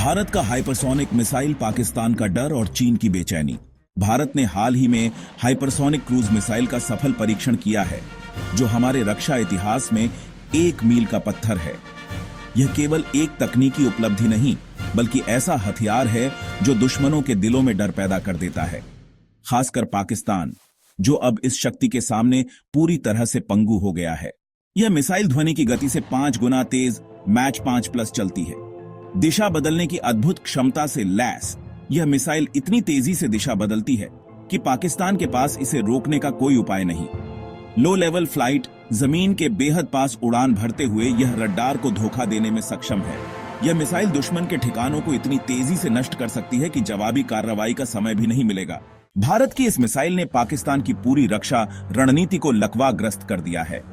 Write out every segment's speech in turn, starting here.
भारत का hypersonic missile, Pakistan का डर और चीन की बेचैनी। भारत ने हाल ही में हाइपरसोनिक क्रूज मिसाइल का सफल परीक्षण किया है, जो हमारे रक्षा इतिहास में एक मील का पत्थर है। यह केवल एक तकनीकी उपलब्धि नहीं, बल्कि ऐसा हथियार है जो दुश्मनों के दिलों में डर पैदा कर देता है, खासकर पाकिस्तान, जो अब इस शक्ति के सामने पूरी तरह से पंगु हो गया है। यह मिसाइल ध्वनि की गति से 5 गुना तेज मैच 5+ चलती है। दिशा बदलने की अद्भुत क्षमता से लैस यह मिसाइल इतनी तेजी से दिशा बदलती है कि पाकिस्तान के पास इसे रोकने का कोई उपाय नहीं। लो लेवल फ्लाइट, जमीन के बेहद पास उड़ान भरते हुए यह रडार को धोखा देने में सक्षम है। यह मिसाइल दुश्मन के ठिकानों को इतनी तेजी से नष्ट कर सकती है कि जवाबी कार्रवाई का समय भी नहीं मिलेगा। भारत की इस मिसाइल ने पाकिस्तान की पूरी रक्षा रणनीति को लकवाग्रस्त कर दिया है।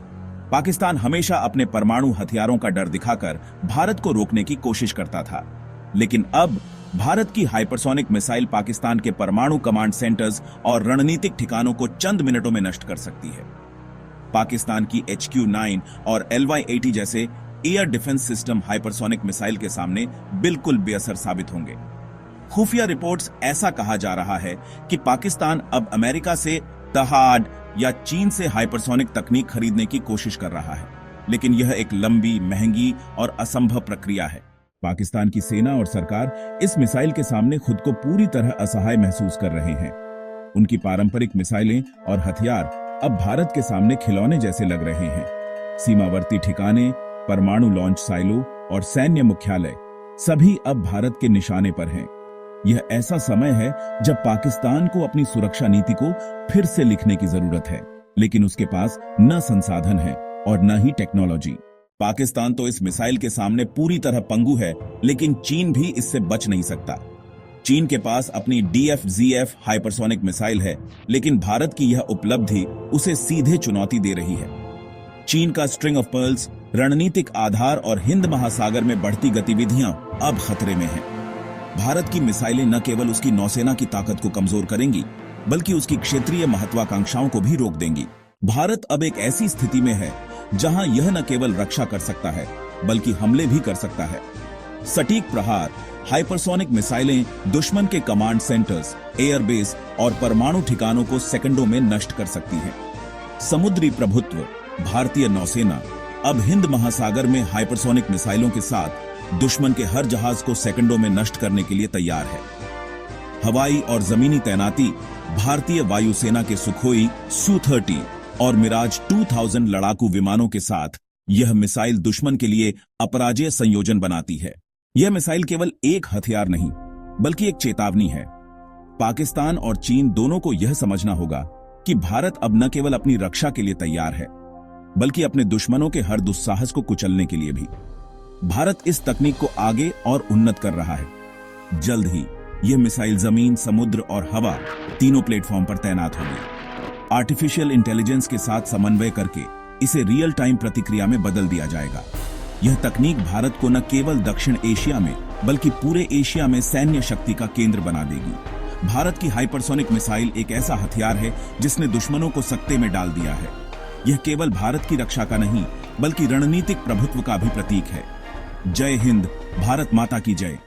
पाकिस्तान हमेशा अपने परमाणु हथियारों का डर दिखाकर भारत को रोकने की कोशिश करता था, लेकिन अब भारत की हाइपरसोनिक मिसाइल पाकिस्तान के परमाणु कमांड सेंटर्स और रणनीतिक ठिकानों को चंद मिनटों में नष्ट कर सकती है। पाकिस्तान की HQ-9 और LY-80 जैसे air defence system hypersonic missile के सामने बिल्कुल बेअसर साबित होंगे। खुफिया रिपोर्ट्स ऐसा कहा जा रहा है कि पाकिस्तान अब अमेरिका से तहाड या चीन से हाइपरसोनिक तकनीक खरीदने की कोशिश कर रहा है, लेकिन यह एक लंबी, महंगी और असंभव प्रक्रिया है। पाकिस्तान की सेना और सरकार इस मिसाइल के सामने खुद को पूरी तरह असहाय महसूस कर रहे हैं। उनकी पारंपरिक मिसाइलें और हथियार अब भारत के सामने खिलौने जैसे लग रहे हैं। सीमावर्ती ठिकाने, परमाणु लॉन्च साइलो और सैन्य मुख्यालय सभी अब भारत के निशाने पर हैं। यह ऐसा समय है जब पाकिस्तान को अपनी सुरक्षा नीति को फिर से लिखने की जरूरत है, लेकिन उसके पास न संसाधन है और न ही टेक्नोलॉजी। पाकिस्तान तो इस मिसाइल के सामने पूरी तरह पंगु है, लेकिन चीन भी इससे बच नहीं सकता। चीन के पास अपनी DF-ZF हाइपरसोनिक मिसाइल है, लेकिन भारत की यह उपलब्धि उसे सीधे चुनौती दे रही है। चीन का स्ट्रिंग ऑफ पर्ल्स, रणनीतिक आधार और हिंद महासागर में बढ़ती गतिविधियां अब खतरे में हैं। भारत की मिसाइलें न केवल उसकी नौसेना की ताकत को कमजोर करेंगी, बल्कि उसकी क्षेत्रीय महत्वाकांक्षाओं को भी रोक देंगी। भारत अब एक ऐसी स्थिति में है जहां यह न केवल रक्षा कर सकता है, बल्कि हमले भी कर सकता है। सटीक प्रहार हाइपरसोनिक मिसाइलें दुश्मन के कमांड सेंटर्स, एयरबेस और परमाणु ठिकानों को सेकंडों में नष्ट कर सकती है। समुद्री प्रभुत्व भारतीय नौसेना अब हिंद महासागर में हाइपरसोनिक मिसाइलों के साथ दुश्मन के हर जहाज को सेकंडों में नष्ट करने के लिए तैयार है। हवाई और जमीनी तैनाती भारतीय वायुसेना के सुखोई Su-30 और मिराज 2000 लड़ाकू विमानों के साथ यह मिसाइल दुश्मन के लिए अपराजेय संयोजन बनाती है। यह मिसाइल केवल एक हथियार नहीं, बल्कि एक चेतावनी है। पाकिस्तान और चीन दोनों को यह समझना होगा कि भारत अब न केवल अपनी रक्षा के लिए तैयार है, बल्कि अपने दुश्मनों के हर दुस्साहस को कुचलने के लिए भी। भारत इस तकनीक को आगे और उन्नत कर रहा है। जल्द ही यह मिसाइल जमीन, समुद्र और हवा तीनों प्लेटफॉर्म पर तैनात होगी। आर्टिफिशियल इंटेलिजेंस के साथ समन्वय करके इसे रियल टाइम प्रतिक्रिया में बदल दिया जाएगा। यह तकनीक भारत को न केवल दक्षिण एशिया में, बल्कि पूरे एशिया में सैन्य शक्ति का केंद्र बना देगी। भारत की हाइपरसोनिक मिसाइल एक ऐसा हथियार है जिसने दुश्मनों को सकते में डाल दिया है। यह केवल भारत की रक्षा का नहीं, बल्कि रणनीतिक प्रभुत्व का भी प्रतीक है। जय हिंद, भारत माता की जय।